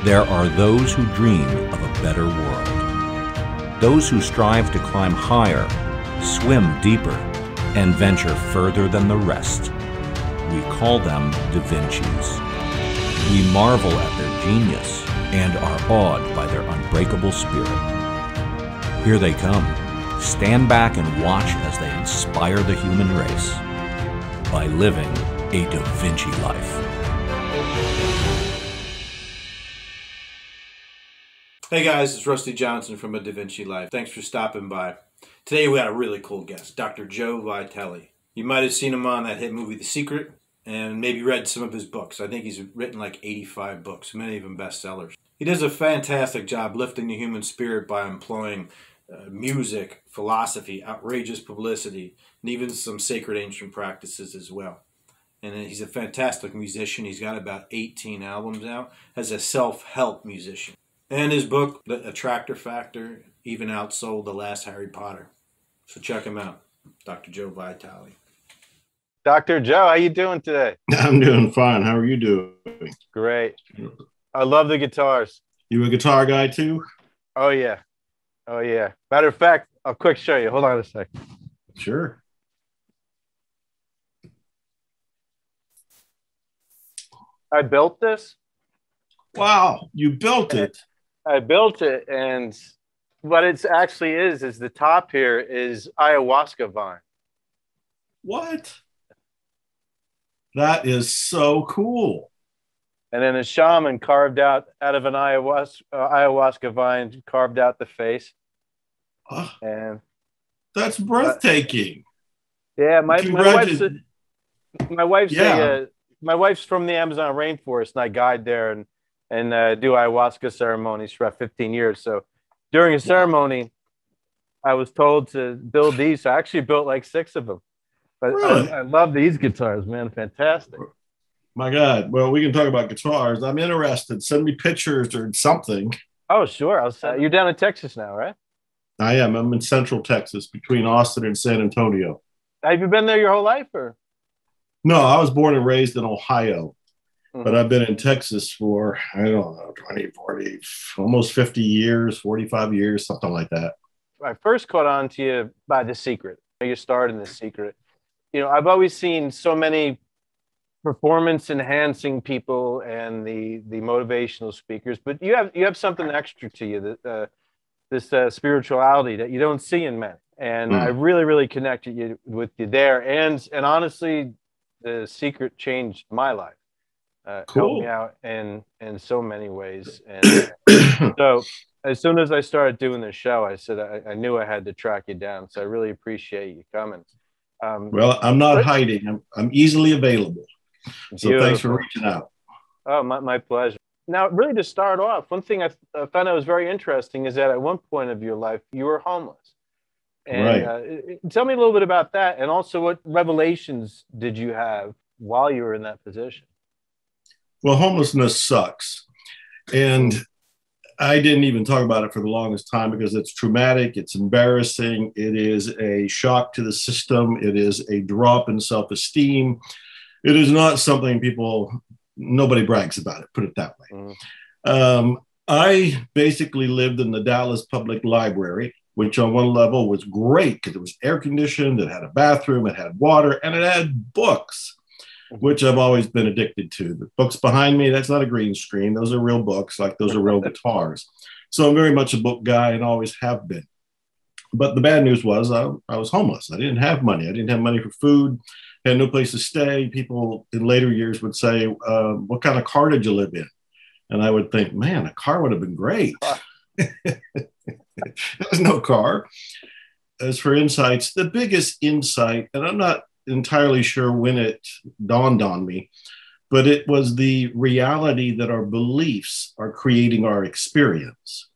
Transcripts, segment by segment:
There are those who dream of a better world. Those who strive to climb higher, swim deeper, and venture further than the rest. We call them Da Vinci's. We marvel at their genius and are awed by their unbreakable spirit. Here they come. Stand back and watch as they inspire the human race by living a Da Vinci life. Hey guys, it's Rusty Johnson from A DaVinci Life. Thanks for stopping by. Today we got a really cool guest, Dr. Joe Vitale. You might have seen him on that hit movie The Secret and maybe read some of his books. I think he's written like 85 books, many of them bestsellers. He does a fantastic job lifting the human spirit by employing music, philosophy, outrageous publicity, and even some sacred ancient practices as well. And he's a fantastic musician. He's got about 18 albums out as a self-help musician. And his book, The Attractor Factor, even outsold the last Harry Potter. So check him out, Dr. Joe Vitale. Dr. Joe, how you doing today? I'm doing fine. How are you doing? Great. I love the guitars. You a guitar guy too? Oh, yeah. Oh, yeah. Matter of fact, I'll quick show you. Hold on a sec. Sure. I built this. Wow, you built it. I built it, and what it actually is the top here is ayahuasca vine. What? That is so cool. And then a shaman carved out of an ayahuasca vine, carved out the face. Oh, and that's breathtaking. Yeah, my wife's from the Amazon rainforest, and I guide there and do ayahuasca ceremonies for about 15 years. So during a ceremony, I was told to build these. So I actually built like 6 of them. But really? I love these guitars, man. Fantastic. My God. Well, we can talk about guitars. I'm interested. Send me pictures or something. Oh, sure. You're down in Texas now, right? I am. I'm in Central Texas, between Austin and San Antonio. Have you been there your whole life, or? No, I was born and raised in Ohio. But I've been in Texas for, I don't know, 20, 40, almost 50 years, 45 years, something like that. I first caught on to you by The Secret. You starred in The Secret. You know, I've always seen so many performance-enhancing people and the motivational speakers, but you have something extra to you, that this spirituality that you don't see in men. And I really, really connected with you there. And honestly, The Secret changed my life. Cool. Helped me out in so many ways. And so as soon as I started doing this show, I said I knew I had to track you down. So I really appreciate you coming. Well, I'm not hiding. I'm easily available. So beautiful. Thanks for reaching out. Oh, my pleasure. Now, really, to start off, one thing I found out was very interesting is that at one point of your life, you were homeless. And Right. Tell me a little bit about that. And also, what revelations did you have while you were in that position? Well, homelessness sucks. And I didn't even talk about it for the longest time because it's traumatic. It's embarrassing. It is a shock to the system. It is a drop in self-esteem. It is not something nobody brags about it, put it that way. I basically lived in the Dallas Public Library, which on one level was great because it was air conditioned, it had a bathroom, it had water, and it had books, which I've always been addicted to. The books behind me, that's not a green screen. Those are real books, like those are real guitars. So I'm very much a book guy and always have been. But the bad news was I was homeless. I didn't have money. I didn't have money for food, had no place to stay. People in later years would say, what kind of car did you live in? And I would think, man, a car would have been great. There's no car. As for insights, the biggest insight, and I'm not entirely sure when it dawned on me, but it was the reality that our beliefs are creating our experience.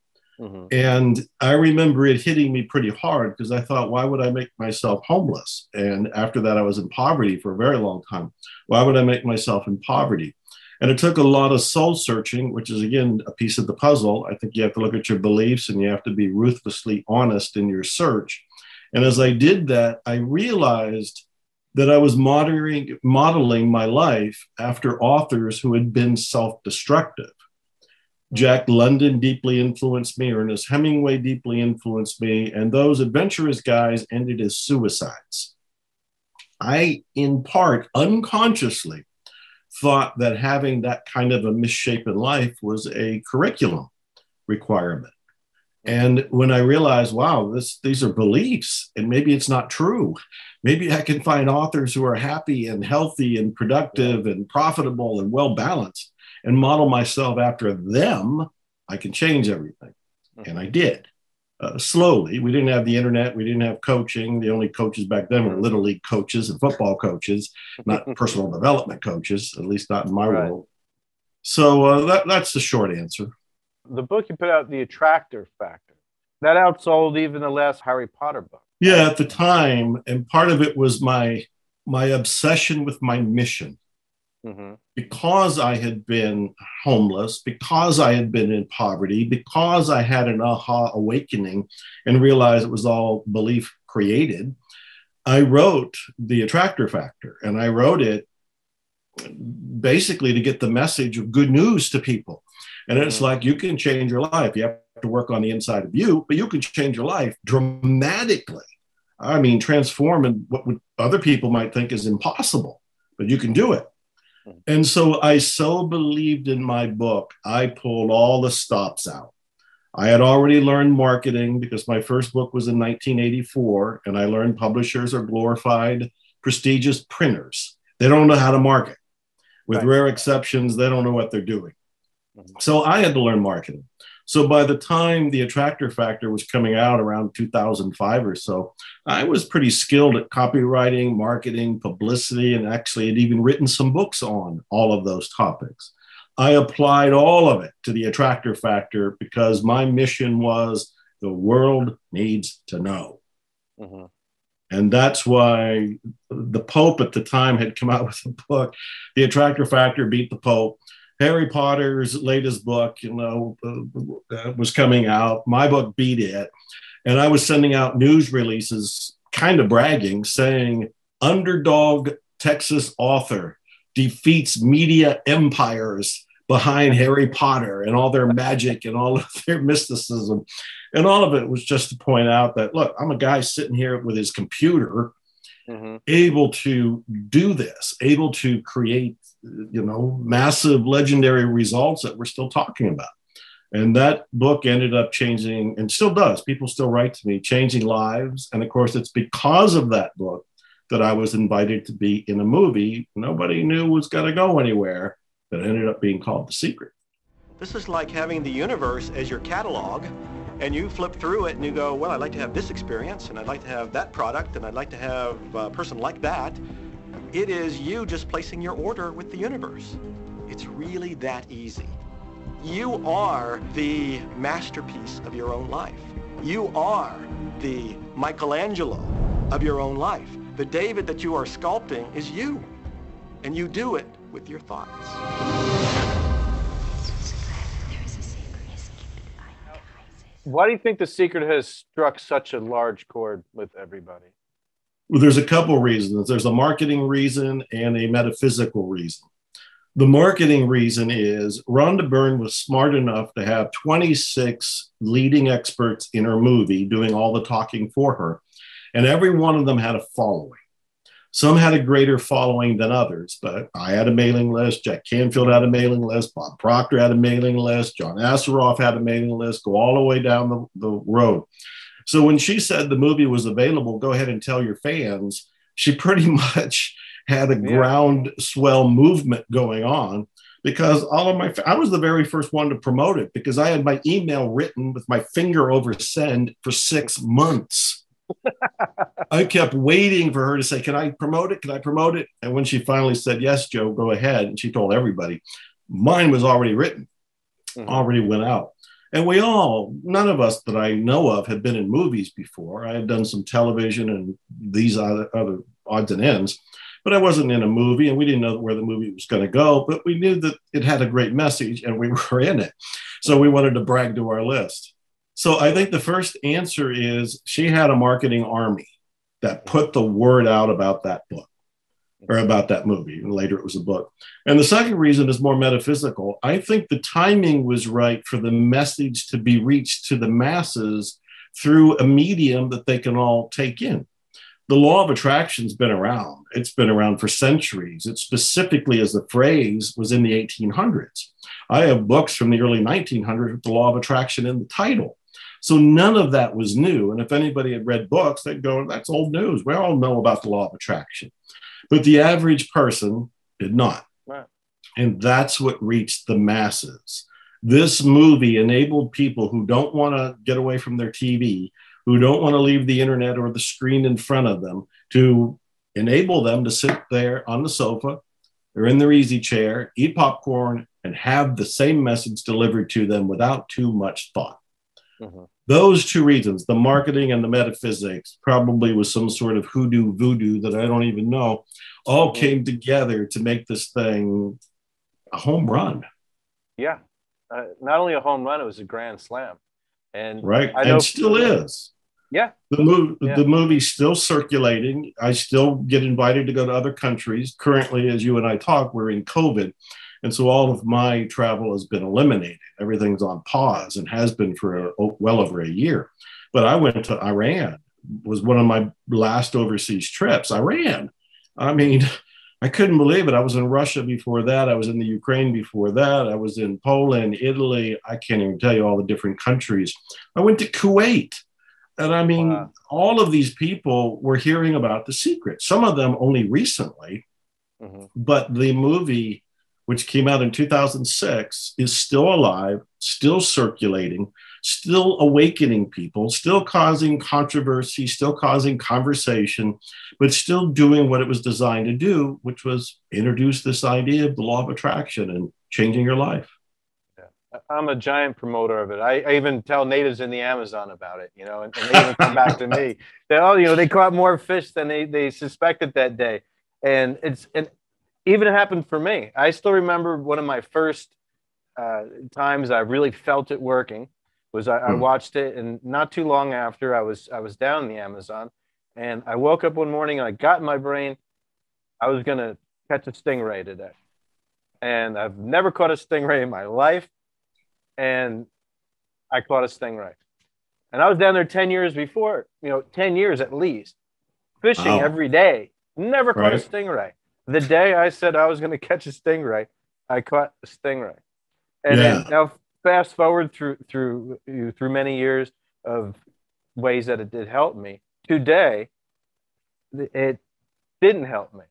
And I remember it hitting me pretty hard because I thought, why would I make myself homeless? And after that, I was in poverty for a very long time. Why would I make myself in poverty? And it took a lot of soul searching, which is, again, a piece of the puzzle. I think you have to look at your beliefs and you have to be ruthlessly honest in your search. And as I did that, I realized that I was modeling my life after authors who had been self-destructive. Jack London deeply influenced me. Ernest Hemingway deeply influenced me. And those adventurous guys ended as suicides. I, in part, unconsciously thought that having that kind of a misshapen life was a curriculum requirement. And when I realized, wow, these are beliefs, and maybe it's not true. Maybe I can find authors who are happy and healthy and productive and profitable and well-balanced and model myself after them. I can change everything. And I did. Slowly. We didn't have the internet. We didn't have coaching. The only coaches back then were little league coaches and football coaches, not personal development coaches, at least not in my world. So that's the short answer. The book you put out, The Attractor Factor, that outsold even the last Harry Potter book. Yeah, at the time. And part of it was my obsession with my mission. Because I had been homeless, because I had been in poverty, because I had an aha awakening and realized it was all belief created, I wrote The Attractor Factor. And I wrote it basically to get the message of good news to people. And it's like, you can change your life. You have to work on the inside of you, but you can change your life dramatically. I mean, transform in what other people might think is impossible, but you can do it. And so I so believed in my book, I pulled all the stops out. I had already learned marketing because my first book was in 1984, and I learned publishers are glorified, prestigious printers. They don't know how to market. With rare exceptions, they don't know what they're doing. So I had to learn marketing. So by the time The Attractor Factor was coming out around 2005 or so, I was pretty skilled at copywriting, marketing, publicity, and actually had even written some books on all of those topics. I applied all of it to The Attractor Factor because my mission was the world needs to know. And that's why the Pope at the time had come out with a book. The Attractor Factor beat the Pope. Harry Potter's latest book, was coming out. My book beat it. And I was sending out news releases, kind of bragging, saying, underdog Texas author defeats media empires behind Harry Potter and all their magic and all of their mysticism. And all of it was just to point out that, look, I'm a guy sitting here with his computer, able to do this, able to create massive legendary results that we're still talking about. And that book ended up changing, and still does. People still write to me, changing lives. And of course, it's because of that book that I was invited to be in a movie nobody knew was going to go anywhere that ended up being called The Secret. This is like having the universe as your catalog, and you flip through it and you go, well, I'd like to have this experience, and I'd like to have that product, and I'd like to have a person like that. It is you just placing your order with the universe. It's really that easy. You are the masterpiece of your own life. You are the Michelangelo of your own life. The David that you are sculpting is you, and you do it with your thoughts. Why do you think The Secret has struck such a large chord with everybody? Well, there's a couple reasons. There's a marketing reason and a metaphysical reason. The marketing reason is Rhonda Byrne was smart enough to have 26 leading experts in her movie doing all the talking for her. And every one of them had a following. Some had a greater following than others, but I had a mailing list. Jack Canfield had a mailing list. Bob Proctor had a mailing list. John Asseroff had a mailing list. Go all the way down the road. So when she said the movie was available, go ahead and tell your fans, she pretty much had a groundswell movement going on because I was the very first one to promote it because I had my email written with my finger over send for 6 months. I kept waiting for her to say, can I promote it? Can I promote it? And when she finally said, yes, Joe, go ahead. And she told everybody, mine was already written, already went out. And none of us that I know of had been in movies before. I had done some television and these other odds and ends, but I wasn't in a movie and we didn't know where the movie was going to go, but we knew that it had a great message and we were in it. So we wanted to brag to our list. So I think the first answer is she had a marketing army that put the word out about that book. or about that movie. And later it was a book. And the second reason is more metaphysical. I think the timing was right for the message to be reached to the masses through a medium that they can all take in. The law of attraction's been around. It's been around for centuries. It specifically, as the phrase, was in the 1800s. I have books from the early 1900s with the law of attraction in the title. So none of that was new. And if anybody had read books, they'd go, that's old news. We all know about the law of attraction. But the average person did not. Right. And that's what reached the masses. This movie enabled people who don't want to get away from their TV, who don't want to leave the internet or the screen in front of them, to enable them to sit there on the sofa or in their easy chair, eat popcorn, and have the same message delivered to them without too much thought. Mm-hmm. Those two reasons, the marketing and the metaphysics, probably with some sort of hoodoo voodoo that I don't even know, all came together to make this thing a home run. Yeah. Not only a home run, it was a grand slam. And right. And still is. Yeah. The movie's still circulating. I still get invited to go to other countries. Currently, as you and I talk, we're in COVID. And so all of my travel has been eliminated. Everything's on pause and has been for well over a year. But I went to Iran, was one of my last overseas trips. Iran. I mean, I couldn't believe it. I was in Russia before that. I was in the Ukraine before that. I was in Poland, Italy. I can't even tell you all the different countries. I went to Kuwait. And I mean, wow. All of these people were hearing about The Secret. Some of them only recently. Mm-hmm. But the movie, which came out in 2006, is still alive, still circulating, still awakening people, still causing controversy, still causing conversation, but still doing what it was designed to do, which was introduce this idea of the law of attraction and changing your life. Yeah. I'm a giant promoter of it. I even tell natives in the Amazon about it, you know, and they even come back to me. They caught more fish than they suspected that day. And even it happened for me. I still remember one of my first times I really felt it working was I watched it, and not too long after I was down in the Amazon, and I woke up one morning and I got in my brain I was going to catch a stingray today. And I've never caught a stingray in my life, and I caught a stingray. And I was down there 10 years before, 10 years at least, fishing every day, never caught a stingray. The day I said I was going to catch a stingray, I caught a stingray. And then now fast forward through many years of ways that it did help me. Today, it didn't help me.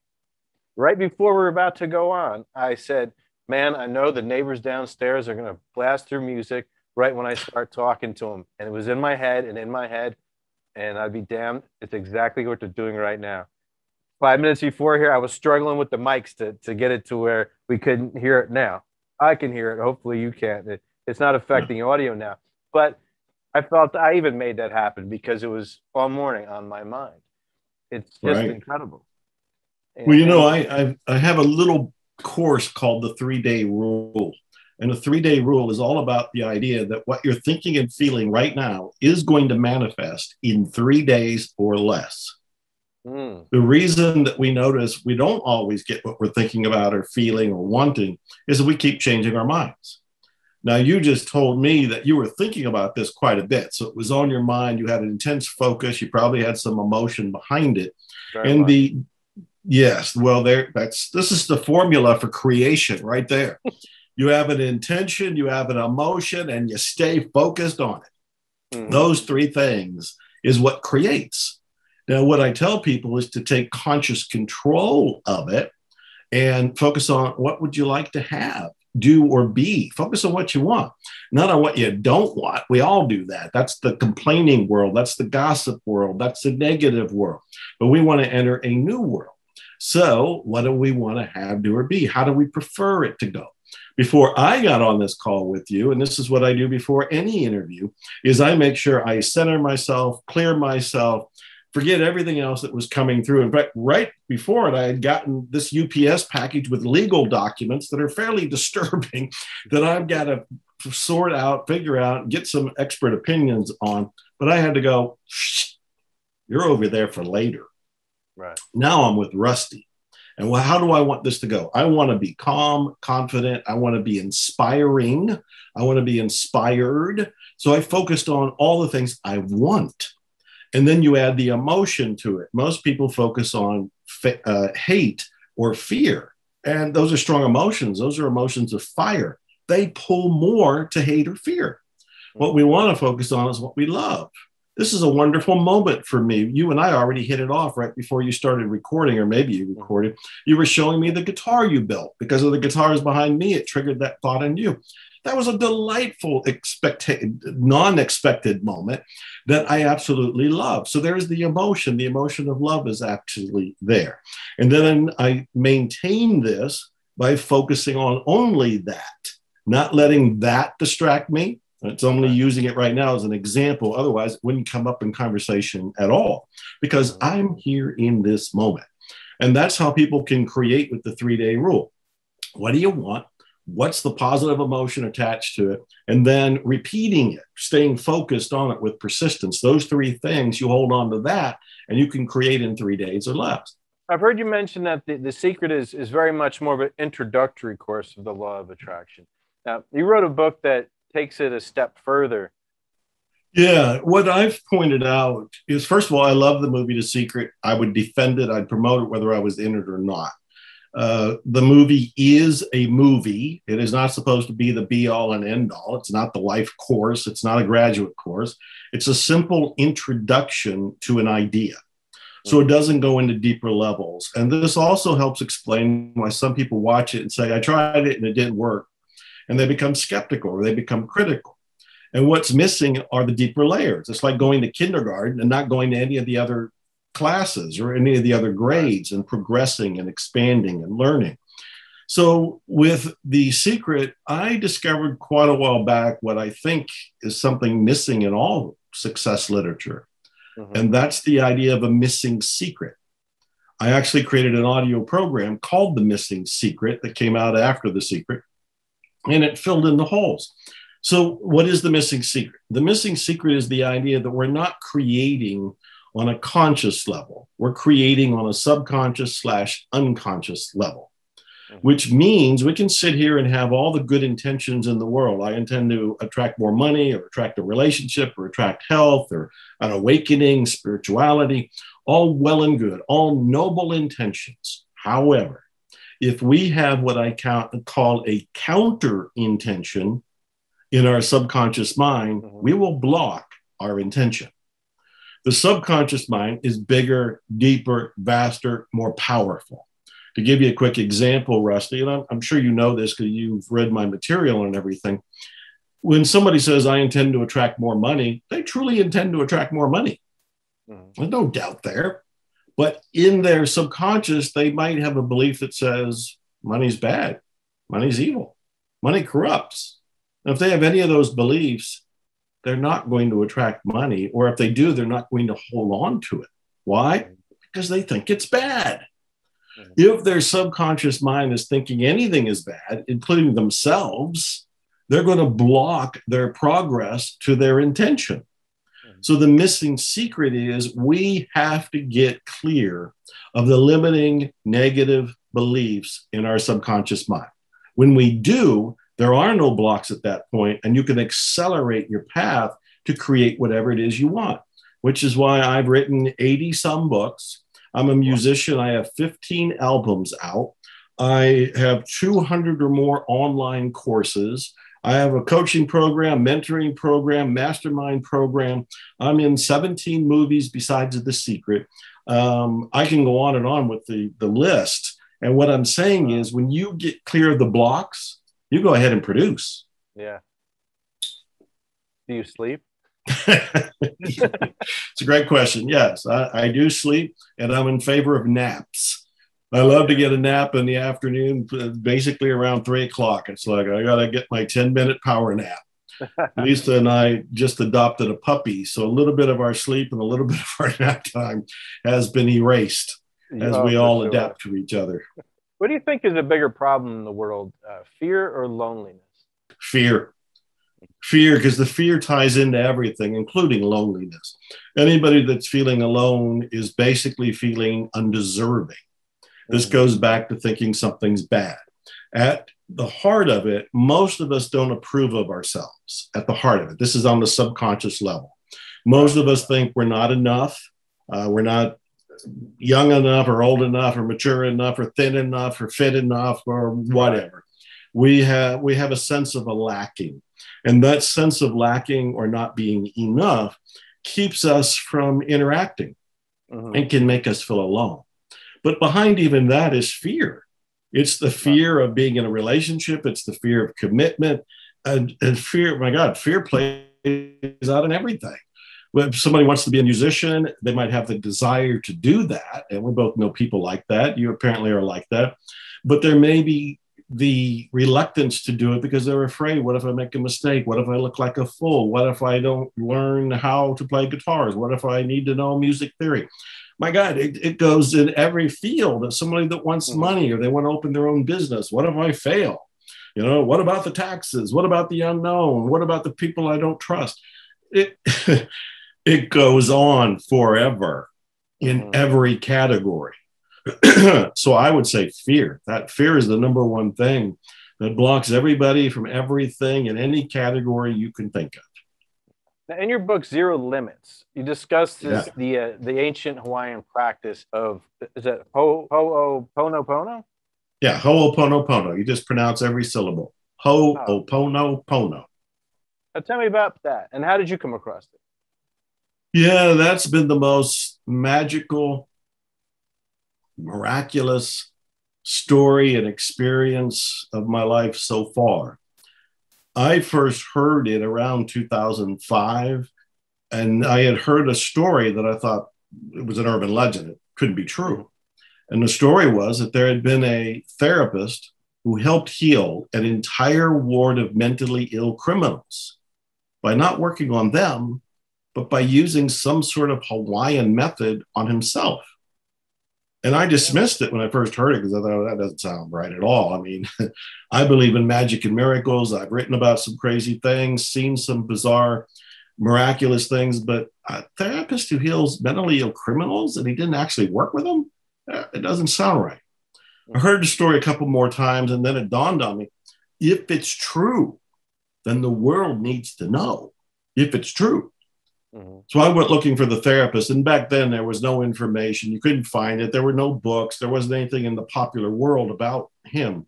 Right before we're about to go on, I said, man, I know the neighbors downstairs are going to blast through music right when I start talking to them. And it was in my head, and I'd be damned, it's exactly what they're doing right now. 5 minutes before here, I was struggling with the mics to get it to where we couldn't hear it now. I can hear it. Hopefully you can't. It's not affecting audio now. But I felt I even made that happen because it was all morning on my mind. It's just incredible. Well, I have a little course called the 3-Day Rule. And the 3-Day Rule is all about the idea that what you're thinking and feeling right now is going to manifest in 3 days or less. The reason that we notice we don't always get what we're thinking about or feeling or wanting is that we keep changing our minds. Now, you just told me that you were thinking about this quite a bit. So it was on your mind. You had an intense focus. You probably had some emotion behind it. This is the formula for creation right there. You have an intention, you have an emotion, and you stay focused on it. Those three things is what creates. Now, what I tell people is to take conscious control of it and focus on what would you like to have, do, or be. Focus on what you want, not on what you don't want. We all do that. That's the complaining world. That's the gossip world. That's the negative world. But we want to enter a new world. So what do we want to have, do, or be? How do we prefer it to go? Before I got on this call with you, and this is what I do before any interview, is I make sure I center myself, clear myself, forget everything else that was coming through. In fact, right before it, I had gotten this UPS package with legal documents that are fairly disturbing that I've got to sort out, figure out, get some expert opinions on. But I had to go, you're over there for later. Right. Now I'm with Rusty. And well, how do I want this to go? I want to be calm, confident. I want to be inspiring. I want to be inspired. So I focused on all the things I want. And then you add the emotion to it. Most people focus on hate or fear. And those are strong emotions. Those are emotions of fire. They pull more to hate or fear. What we want to focus on is what we love. This is a wonderful moment for me. You and I already hit it off right before you started recording, or maybe you recorded. You were showing me the guitar you built. Because of the guitars behind me, it triggered that thought in you. That was a delightful, non-expected moment that I absolutely love. So there's the emotion. The emotion of love is actually there. And then I maintain this by focusing on only that, not letting that distract me. It's only using it right now as an example. Otherwise, it wouldn't come up in conversation at all, because I'm here in this moment. And that's how people can create with the 3-day rule. What do you want? What's the positive emotion attached to it? And then repeating it, staying focused on it with persistence. Those 3 things, you hold on to that, and you can create in 3 days or less. I've heard you mention that the secret is very much more of an introductory course of the law of attraction. Now, you wrote a book that takes it a step further. Yeah, what I've pointed out is, first of all, I love the movie The Secret. I would defend it. I'd promote it whether I was in it or not. The movie is a movie. It is not supposed to be the be all and end all. It's not the life course. It's not a graduate course. It's a simple introduction to an idea. So it doesn't go into deeper levels. And this also helps explain why some people watch it and say, I tried it and it didn't work. And they become skeptical or they become critical. And what's missing are the deeper layers. It's like going to kindergarten and not going to any of the other classes or any of the other grades and progressing and expanding and learning. So with The Secret, I discovered quite a while back what I think is something missing in all success literature. And that's the idea of a missing secret. I actually created an audio program called The Missing Secret that came out after The Secret, and it filled in the holes. So what is the missing secret? The missing secret is the idea that we're not creating on a conscious level. We're creating on a subconscious / unconscious level, which means we can sit here and have all the good intentions in the world. I intend to attract more money or attract a relationship or attract health or an awakening, spirituality, all well and good, all noble intentions. However, if we have what I call a counter intention in our subconscious mind, we will block our intention. The subconscious mind is bigger, deeper, vaster, more powerful. To give you a quick example, Rusty, and I'm sure you know this because you've read my material and everything. When somebody says, I intend to attract more money, they truly intend to attract more money. There's no doubt there. But in their subconscious, they might have a belief that says, money's bad, money's evil, money corrupts. And if they have any of those beliefs, they're not going to attract money. Or if they do, they're not going to hold on to it. Why? Because they think it's bad. If their subconscious mind is thinking anything is bad, including themselves, they're going to block their progress to their intention. So the missing secret is we have to get clear of the limiting negative beliefs in our subconscious mind. When we do, there are no blocks at that point, and you can accelerate your path to create whatever it is you want, which is why I've written 80 some books. I'm a musician. I have 15 albums out. I have 200 or more online courses. I have a coaching program, mentoring program, mastermind program. I'm in 17 movies besides The Secret. I can go on and on with the list. And what I'm saying is when you get clear of the blocks, you go ahead and produce. Yeah. Do you sleep? It's a great question. Yes, I do sleep, and I'm in favor of naps. I love to get a nap in the afternoon, basically around 3 o'clock. It's like I got to get my 10-minute power nap. Lisa and I just adopted a puppy, so a little bit of our sleep and a little bit of our nap time has been erased as we all adapt to each other. What do you think is a bigger problem in the world, fear or loneliness? Fear. Fear, because the fear ties into everything, including loneliness. Anybody that's feeling alone is basically feeling undeserving. This goes back to thinking something's bad. At the heart of it, most of us don't approve of ourselves at the heart of it. This is on the subconscious level. Most of us think we're not enough. We're not young enough or old enough or mature enough or thin enough or fit enough or whatever. We have a sense of a lacking. And that sense of lacking or not being enough keeps us from interacting and can make us feel alone. But behind even that is fear. It's the fear of being in a relationship. It's the fear of commitment and fear. My God, fear plays out in everything. If somebody wants to be a musician, they might have the desire to do that. And we both know people like that. You apparently are like that. But there may be the reluctance to do it because they're afraid. What if I make a mistake? What if I look like a fool? What if I don't learn how to play guitars? What if I need to know music theory? My God, it goes in every field. Of somebody that wants money or they want to open their own business. What if I fail? You know, what about the taxes? What about the unknown? What about the people I don't trust? It goes on forever in every category. So I would say fear. That fear is the number one thing that blocks everybody from everything in any category you can think of. In your book, Zero Limits, you discuss this, the ancient Hawaiian practice of, is it Ho'oponopono? Yeah, Ho'oponopono. You just pronounce every syllable. Ho'oponopono. Tell me about that. And how did you come across it? Yeah, that's been the most magical, miraculous story and experience of my life so far. I first heard it around 2005, and I had heard a story that I thought it was an urban legend. It couldn't be true. And the story was that there had been a therapist who helped heal an entire ward of mentally ill criminals by not working on them, but by using some sort of Hawaiian method on himself. And I dismissed it when I first heard it because I thought, that doesn't sound right at all. I mean, I believe in magic and miracles. I've written about some crazy things, seen some bizarre, miraculous things, but a therapist who heals mentally ill criminals and he didn't actually work with them, it doesn't sound right. I heard the story a couple more times and then it dawned on me, if it's true, then the world needs to know if it's true. So I went looking for the therapist, and back then there was no information. You couldn't find it. There were no books. There wasn't anything in the popular world about him.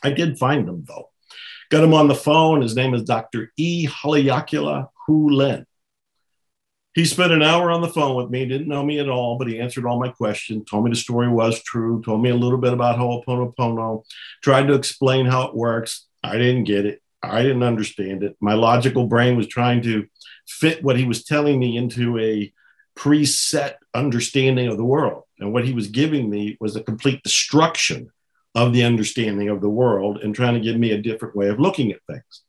I did find him, though. Got him on the phone. His name is Dr. E. Haleakala Hulen. He spent an hour on the phone with me, didn't know me at all, but he answered all my questions, told me the story was true, told me a little bit about Ho'oponopono, tried to explain how it works. I didn't get it. I didn't understand it. My logical brain was trying to fit what he was telling me into a preset understanding of the world. And what he was giving me was a complete destruction of the understanding of the world and trying to give me a different way of looking at things.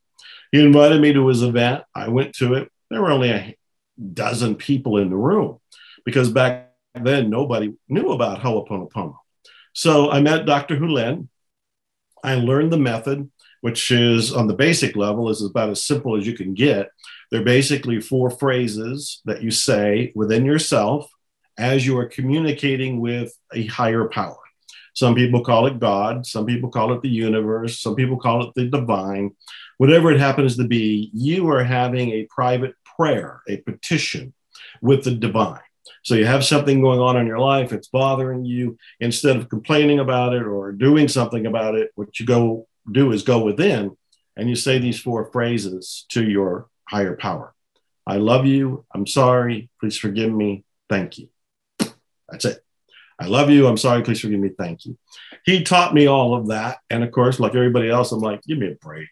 He invited me to his event. I went to it. There were only a dozen people in the room because back then nobody knew about Ho'oponopono. So I met Dr. Hulen. I learned the method, which is on the basic level is about as simple as you can get. They're basically 4 phrases that you say within yourself as you are communicating with a higher power. Some people call it God. Some people call it the universe. Some people call it the divine. Whatever it happens to be, you are having a private prayer, a petition with the divine. So you have something going on in your life, it's bothering you. Instead of complaining about it or doing something about it, what you go do is go within and you say these 4 phrases to your higher power. I love you. I'm sorry. Please forgive me. Thank you. That's it. I love you. I'm sorry. Please forgive me. Thank you. He taught me all of that. And of course, like everybody else, I'm like, give me a break.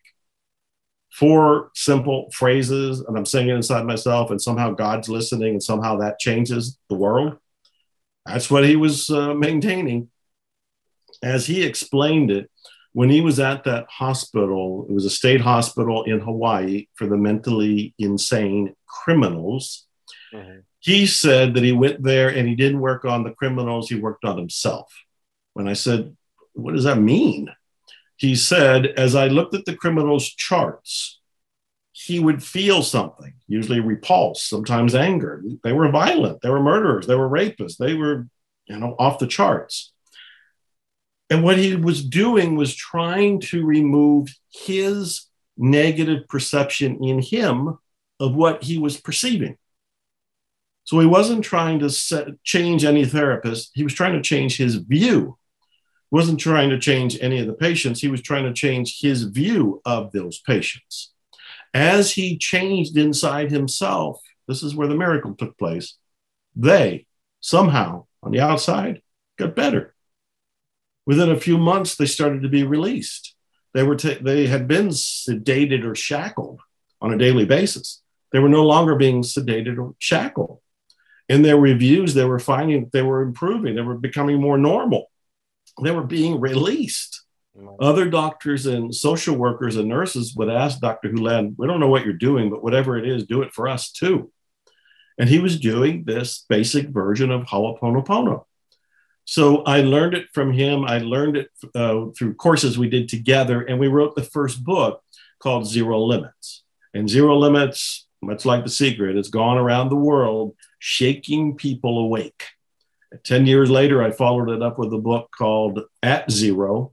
4 simple phrases and I'm saying it inside myself and somehow God's listening and somehow that changes the world. That's what he was maintaining. As he explained it, when he was at that hospital, it was a state hospital in Hawaii for the mentally insane criminals. He said that he went there and he didn't work on the criminals, he worked on himself. When I said, what does that mean? He said, as I looked at the criminals' charts, he would feel something, usually repulse, sometimes anger. They were violent, they were murderers, they were rapists, they were, off the charts. And what he was doing was trying to remove his negative perception in him of what he was perceiving. So he wasn't trying to change any therapist. He was trying to change his view. He wasn't trying to change any of the patients. He was trying to change his view of those patients. As he changed inside himself, this is where the miracle took place. They somehow on the outside got better. Within a few months, they started to be released. They had been sedated or shackled on a daily basis. They were no longer being sedated or shackled. In their reviews, they were finding that they were improving. They were becoming more normal. They were being released. Other doctors and social workers and nurses would ask Dr. Hulan, we don't know what you're doing, but whatever it is, do it for us too. And he was doing this basic version of Ho'oponopono. So I learned it from him. I learned it through courses we did together. And we wrote the first book called Zero Limits. And Zero Limits, much like The Secret, has gone around the world shaking people awake. 10 years later, I followed it up with a book called At Zero.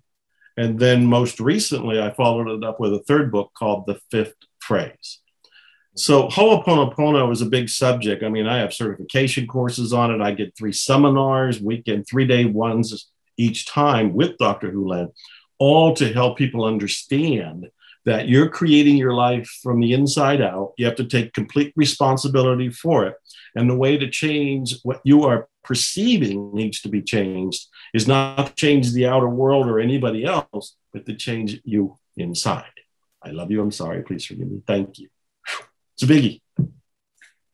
And then most recently, I followed it up with a third book called The Fifth Phrase. So Ho'oponopono is a big subject. I mean, I have certification courses on it. I get 3 seminars, weekend, 3-day ones each time with Dr. Hulan, all to help people understand that you're creating your life from the inside out. You have to take complete responsibility for it. And the way to change what you are perceiving needs to be changed is not to change the outer world or anybody else, but to change you inside. I love you. I'm sorry. Please forgive me. Thank you. It's a biggie.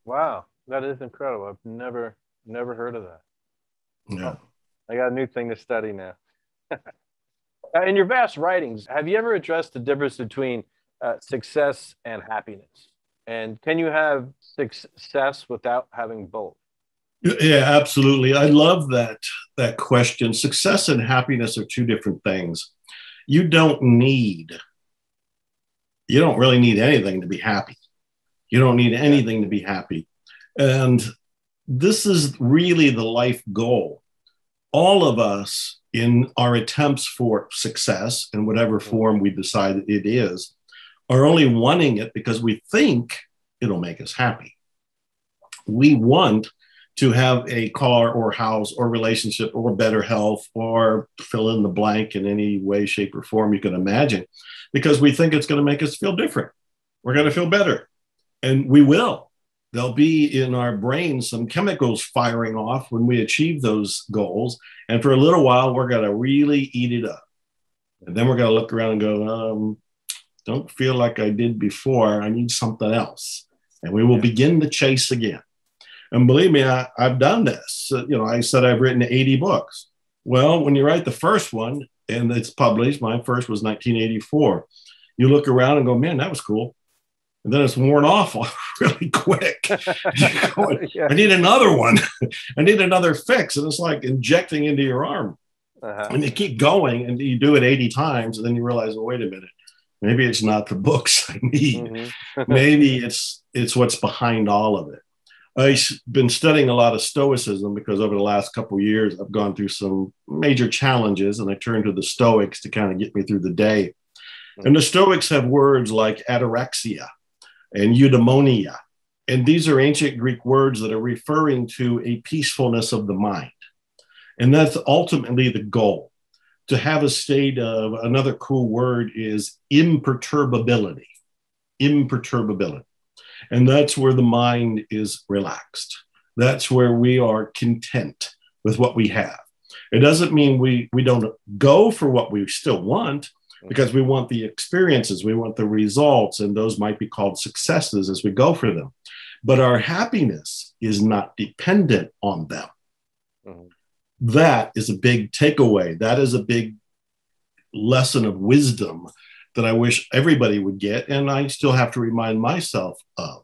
Wow, that is incredible. I've never heard of that. No. I got a new thing to study now. In your vast writings, have you ever addressed the difference between success and happiness? And can you have success without having both? Yeah, absolutely. I love that question. Success and happiness are 2 different things. You don't really need anything to be happy. You don't need anything to be happy. And this is really the life goal. All of us, in our attempts for success in whatever form we decide it is, are only wanting it because we think it'll make us happy. We want to have a car or house or relationship or better health or fill in the blank in any way, shape, or form you can imagine, because we think it's going to make us feel different. We're going to feel better. And we will. There'll be in our brains some chemicals firing off when we achieve those goals. And for a little while, we're going to really eat it up. And then we're going to look around and go, don't feel like I did before. I need something else. And we will begin the chase again. And believe me, I've done this. I said I've written 80 books. Well, when you write the first one and it's published, my first was 1984, you look around and go, man, that was cool. And then it's worn off really quick. I need another one. I need another fix. And it's like injecting into your arm. And you keep going and you do it 80 times. And then you realize, well, wait a minute. Maybe it's not the books I need. Maybe it's what's behind all of it. I've been studying a lot of Stoicism because over the last couple of years, I've gone through some major challenges, and I turned to the Stoics to kind of get me through the day. And the Stoics have words like ataraxia and eudaimonia. And these are ancient Greek words that are referring to a peacefulness of the mind. And that's ultimately the goal, to have a state of, another cool word is imperturbability. Imperturbability. And that's where the mind is relaxed. That's where we are content with what we have. It doesn't mean we don't go for what we still want, because we want the experiences, we want the results, and those might be called successes as we go for them. But our happiness is not dependent on them. That is a big takeaway. That is a big lesson of wisdom that I wish everybody would get, and I still have to remind myself of.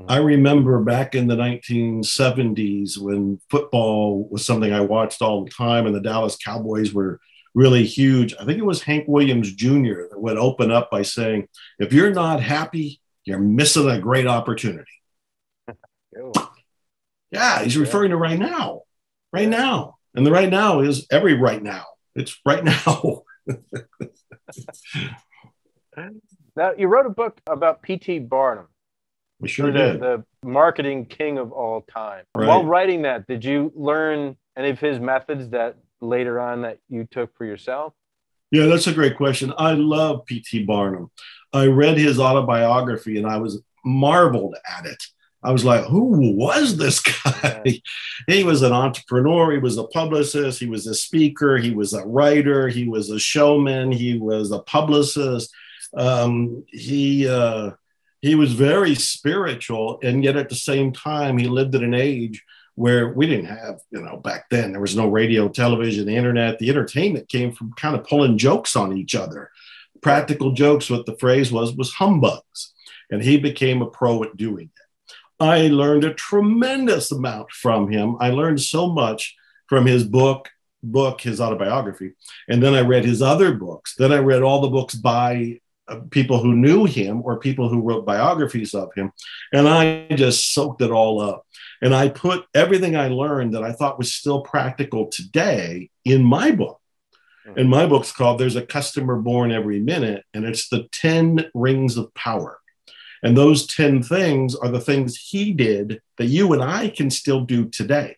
I remember back in the 1970s when football was something I watched all the time, and the Dallas Cowboys were really huge. I think it was Hank Williams Jr. that would open up by saying, if you're not happy, you're missing a great opportunity. Yeah, he's referring to right now. Right now. And the right now is every right now. It's right now. Now, you wrote a book about P.T. Barnum. We sure did. The marketing king of all time. Right. While writing that, did you learn any of his methods that later on that you took for yourself? Yeah, that's a great question. I love P.T. Barnum. I read his autobiography and I was marveled at it. I was like, who was this guy? Yeah. He was an entrepreneur. He was a publicist. He was a speaker. He was a writer. He was a showman. He was a publicist. He was very spiritual. And yet at the same time, he lived at an age where we didn't have, back then, there was no radio, television, the internet. The entertainment came from kind of pulling jokes on each other. Practical jokes, what the phrase was humbugs. And he became a pro at doing it. I learned a tremendous amount from him. I learned so much from his book, his autobiography. And then I read his other books. Then I read all the books by people who knew him or people who wrote biographies of him. And I just soaked it all up. And I put everything I learned that I thought was still practical today in my book. And my book's called There's a Customer Born Every Minute. And it's the 10 Rings of Power. And those 10 things are the things he did that you and I can still do today.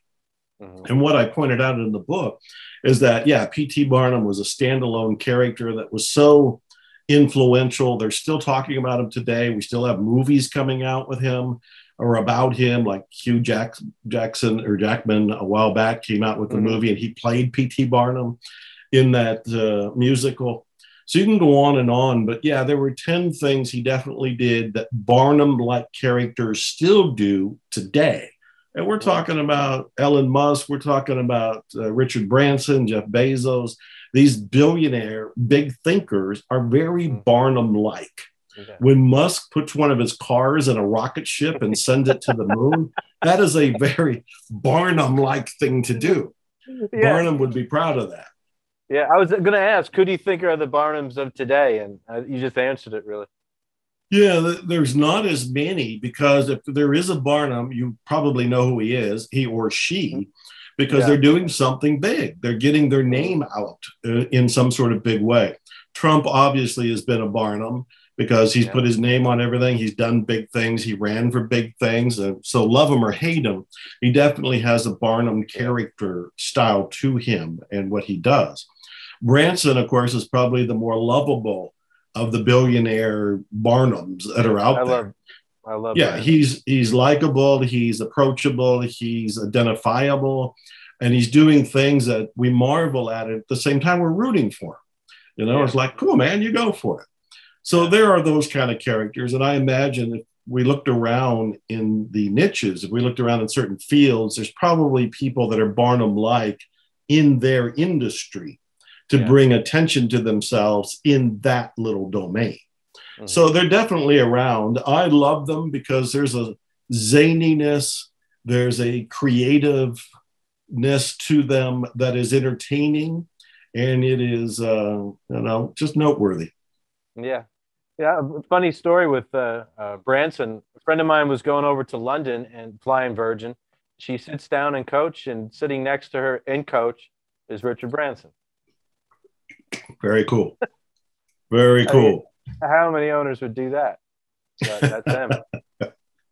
Mm-hmm. And what I pointed out in the book is that, yeah, P.T. Barnum was a standalone character that was so influential. They're still talking about him today. We still have movies coming out with him or about him, like Hugh Jackman a while back came out with a movie and he played P.T. Barnum in that musical. So you can go on, but yeah, there were 10 things he definitely did that Barnum-like characters still do today. And we're talking about Elon Musk, we're talking about Richard Branson, Jeff Bezos. These billionaire big thinkers are very Barnum-like. Okay. When Musk puts one of his cars in a rocket ship and sends it to the moon, that is a very Barnum-like thing to do. Yeah. Barnum would be proud of that. Yeah, I was going to ask, who do you think are the Barnums of today? And you just answered it, really. Yeah, there's not as many, because if there is a Barnum, you probably know who he is, he or she, because they're doing something big. They're getting their name out in some sort of big way. Trump obviously has been a Barnum because he's put his name on everything. He's done big things. He ran for big things. So love him or hate him, he definitely has a Barnum character style to him and what he does. Branson, of course, is probably the more lovable of the billionaire Barnums that are out there. I love yeah, Branson. He's likable, he's approachable, he's identifiable, and he's doing things that we marvel at the same time we're rooting for him. It's like, cool, man, you go for it. So there are those kind of characters. And I imagine if we looked around in the niches, if we looked around in certain fields, there's probably people that are Barnum-like in their industry to bring attention to themselves in that little domain. Mm-hmm. So they're definitely around. I love them because there's a zaniness, there's a creativeness to them that is entertaining, and it is, just noteworthy. Yeah. Yeah. A funny story with Branson. A friend of mine was going over to London and flying Virgin. She sits down in coach, and sitting next to her in coach is Richard Branson. Very cool. Very cool. I mean, how many owners would do that? That's them.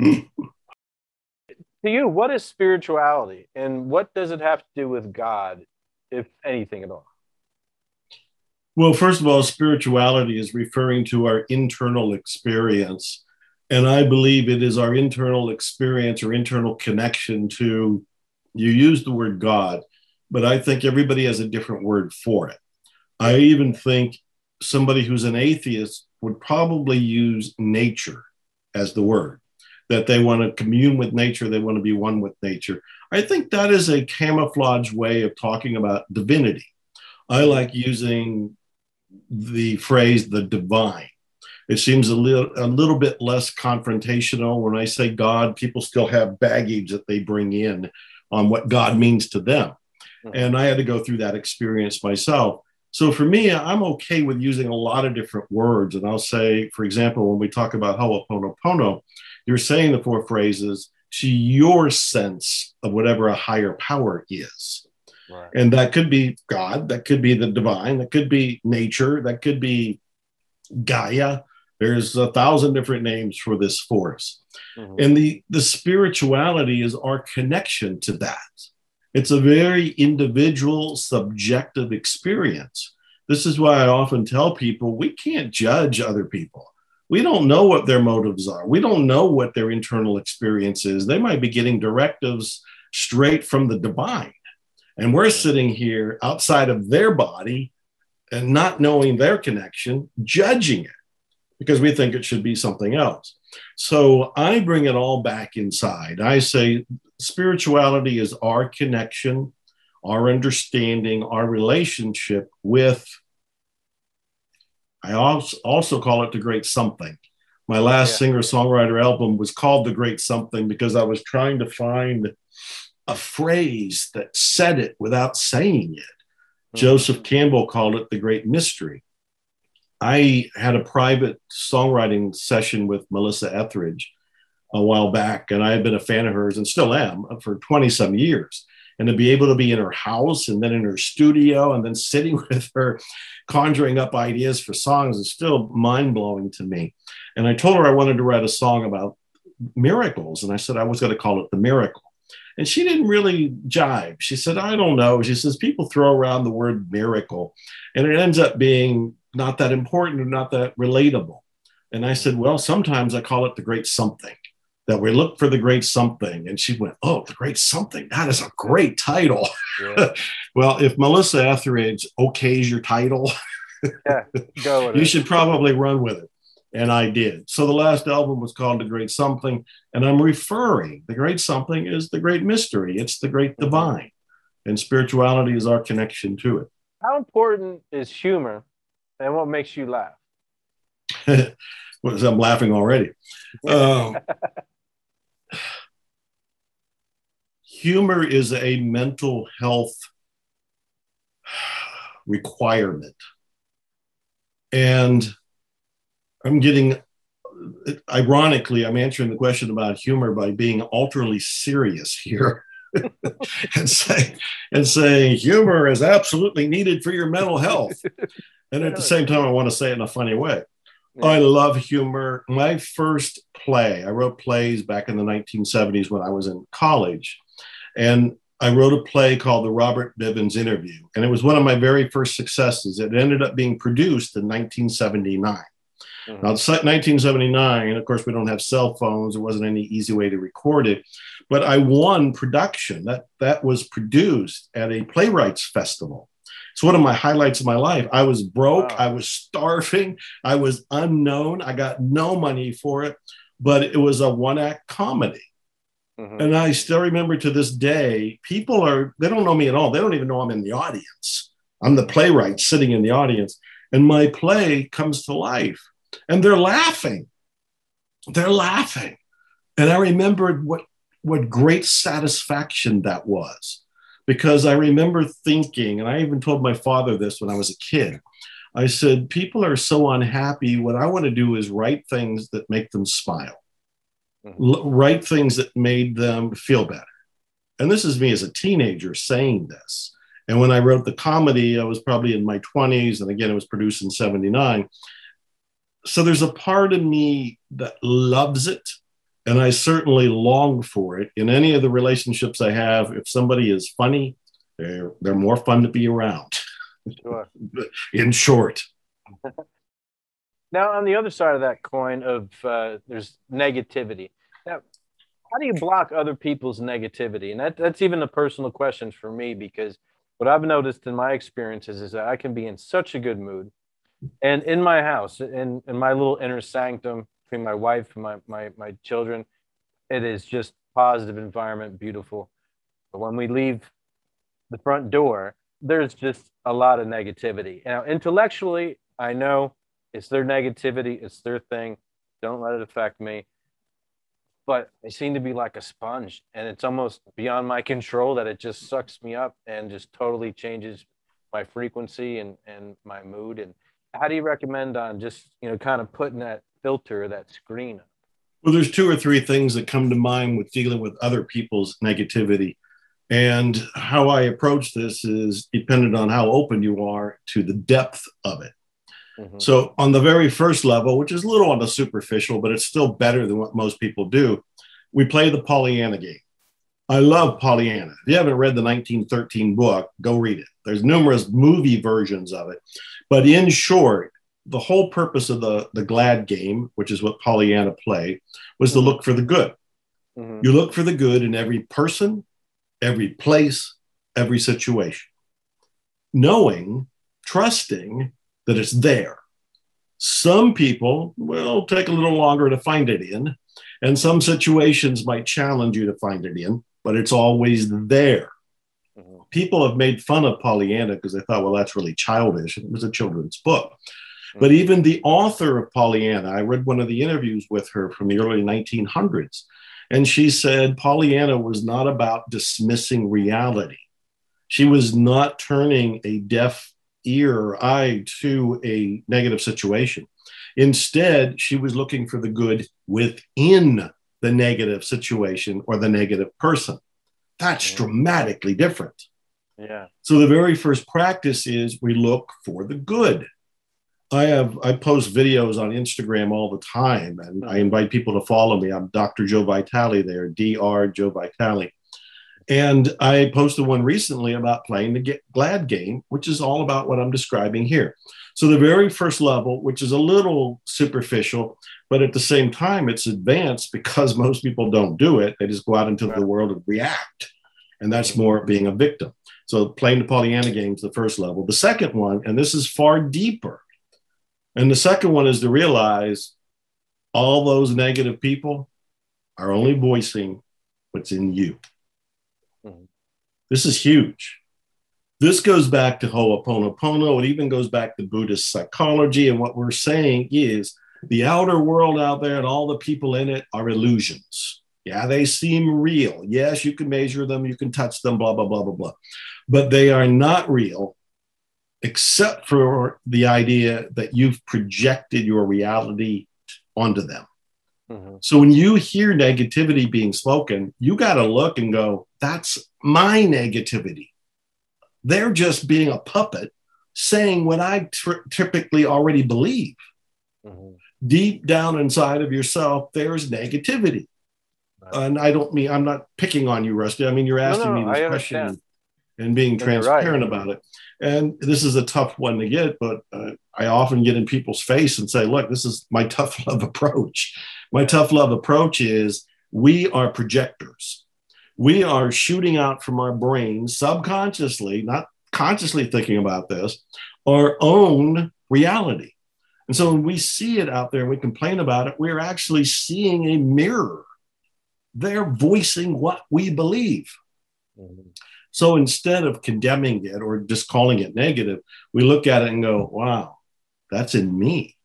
To you, what is spirituality, and what does it have to do with God, if anything at all? Well, first of all, spirituality is referring to our internal experience. And I believe it is our internal experience or internal connection to, you use the word God, but I think everybody has a different word for it. I even think somebody who's an atheist would probably use nature as the word, that they want to commune with nature, they want to be one with nature. I think that is a camouflage way of talking about divinity. I like using the phrase the divine. It seems a little bit less confrontational. When I say God, people still have baggage that they bring in on what God means to them. And I had to go through that experience myself. So for me, I'm okay with using a lot of different words. And I'll say, for example, when we talk about Ho'oponopono, you're saying the 4 phrases to your sense of whatever a higher power is. Right. And that could be God, that could be the divine, that could be nature, that could be Gaia. There's 1,000 different names for this force. Mm-hmm. And the spirituality is our connection to that. It's a very individual, subjective experience. This is why I often tell people we can't judge other people. We don't know what their motives are. We don't know what their internal experience is. They might be getting directives straight from the divine. And we're sitting here outside of their body and not knowing their connection, judging it because we think it should be something else. So I bring it all back inside. I say spirituality is our connection, our understanding, our relationship with, I also call it the great something. My last singer-songwriter album was called The Great Something because I was trying to find a phrase that said it without saying it. Joseph Campbell called it the great mystery. I had a private songwriting session with Melissa Etheridge a while back, and I had been a fan of hers and still am for 20-some years. And to be able to be in her house and then in her studio and then sitting with her, conjuring up ideas for songs is still mind-blowing to me. And I told her I wanted to write a song about miracles. And I said I was going to call it The Miracle. And she didn't really jive. She said, I don't know. She says, people throw around the word miracle, and it ends up being not that important or not that relatable. And I said, well, sometimes I call it the great something, that we look for the great something. And she went, oh, the great something. That is a great title. Yeah. Well, if Melissa Etheridge okays your title, go with you it. should probably run with it. And I did. So the last album was called The Great Something. And I'm referring, the great something is the great mystery. It's the great divine. And spirituality is our connection to it. How important is humor, and what makes you laugh? I'm laughing already. Humor is a mental health requirement. And ironically, I'm answering the question about humor by being alternately serious here and saying humor is absolutely needed for your mental health. And at the same time, I want to say it in a funny way. Yeah. I love humor. My first play, I wrote plays back in the 1970s when I was in college. And I wrote a play called The Robert Bivens Interview. And it was one of my very first successes. It ended up being produced in 1979. Now, it's 1979, and of course, we don't have cell phones. There wasn't any easy way to record it. But I won production. That was produced at a playwrights festival. It's one of my highlights of my life. I was broke. Wow. I was starving. I was unknown. I got no money for it, but it was a one-act comedy. And I still remember to this day, they don't know me at all. They don't even know I'm in the audience. I'm the playwright sitting in the audience, and my play comes to life. And they're laughing. They're laughing. And I remembered what great satisfaction that was, because I remember thinking, and I even told my father this when I was a kid, I said, people are so unhappy. What I want to do is write things that make them smile, write things that made them feel better. And this is me as a teenager saying this. And when I wrote the comedy, I was probably in my 20s. And again, it was produced in 79. So there's a part of me that loves it, and I certainly long for it. In any of the relationships I have, if somebody is funny, they're more fun to be around. Sure. In short. Now, on the other side of that coin of there's negativity. Now, how do you block other people's negativity? And that's even a personal question for me, because what I've noticed in my experiences is that I can be in such a good mood. And in my house, in my little inner sanctum between my wife and my children, it is just positive environment, beautiful. But when we leave the front door, there's just a lot of negativity. Now, intellectually, I know it's their negativity, it's their thing. Don't let it affect me. But I seem to be like a sponge, and it's almost beyond my control that it just sucks me up and just totally changes my frequency and my mood. And how do you recommend on just, kind of putting that filter, that screen up? Well, there's 2 or 3 things that come to mind with dealing with other people's negativity. And how I approach this is dependent on how open you are to the depth of it. So on the very first level, which is a little on the superficial, but it's still better than what most people do, we play the Pollyanna game. I love Pollyanna. If you haven't read the 1913 book, go read it. There's numerous movie versions of it. But in short, the whole purpose of the glad game, which is what Pollyanna played, was to look for the good. You look for the good in every person, every place, every situation, knowing, trusting that it's there. Some people will take a little longer to find it in, and some situations might challenge you to find it in, but it's always there. People have made fun of Pollyanna because they thought, well, that's really childish. It was a children's book. But even the author of Pollyanna, I read one of the interviews with her from the early 1900s, and she said Pollyanna was not about dismissing reality. She was not turning a deaf ear or eye to a negative situation. Instead, she was looking for the good within the negative situation or the negative person. That's dramatically different. Yeah. So the very first practice is we look for the good. I post videos on Instagram all the time, and I invite people to follow me. I'm Dr. Joe Vitale there, Dr. Joe Vitale. And I posted one recently about playing the glad game, which is all about what I'm describing here. So the very first level, which is a little superficial, but at the same time, it's advanced because most people don't do it. They just go out into the world and react. And that's more being a victim. So playing the Pollyanna game is the first level. The second one, and this is far deeper. And the second one is to realize all those negative people are only voicing what's in you. This is huge. This goes back to Ho'oponopono. It even goes back to Buddhist psychology. And what we're saying is the outer world out there and all the people in it are illusions. Yeah, they seem real. Yes, you can measure them, you can touch them, blah, blah, blah, blah, blah. But they are not real, except for the idea that you've projected your reality onto them. So when you hear negativity being spoken, you got to look and go, that's my negativity. They're just being a puppet saying what I typically already believe. Deep down inside of yourself, there's negativity. And I don't mean, I'm not picking on you, Rusty. I mean, you're asking me this question and being transparent about it. And this is a tough one to get, but I often get in people's face and say, look, this is my tough love approach. My tough love approach is we are projectors. We are shooting out from our brains subconsciously, not consciously thinking about this, our own reality. And so when we see it out there and we complain about it, we're actually seeing a mirror. They're voicing what we believe. So instead of condemning it or just calling it negative, we look at it and go, wow, that's in me.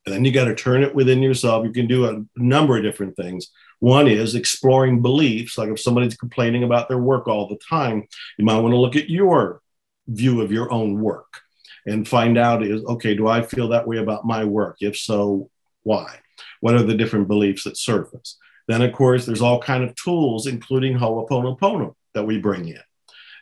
And then you got to turn it within yourself. You can do a number of different things. One is exploring beliefs. Like if somebody's complaining about their work all the time, you might want to look at your view of your own work and find out is, okay, do I feel that way about my work? If so, why? What are the different beliefs that surface? Then, of course, there's all kinds of tools, including Ho'oponopono, that we bring in.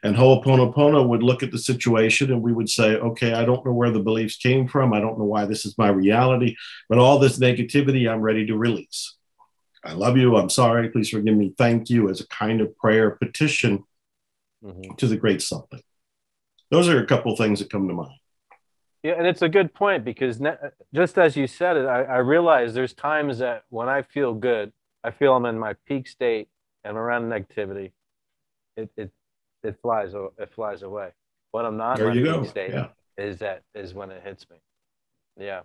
And Ho'oponopono would look at the situation and we would say, okay, I don't know where the beliefs came from. I don't know why this is my reality, but all this negativity, I'm ready to release. I love you. I'm sorry. Please forgive me. Thank you, as a kind of prayer petition to the great something. Those are a couple of things that come to mind. Yeah, and it's a good point because just as you said it, I realize there's times that when I feel good, I feel I'm in my peak state and around negativity, it flies away. When I'm not in my peak state is when it hits me. Yeah.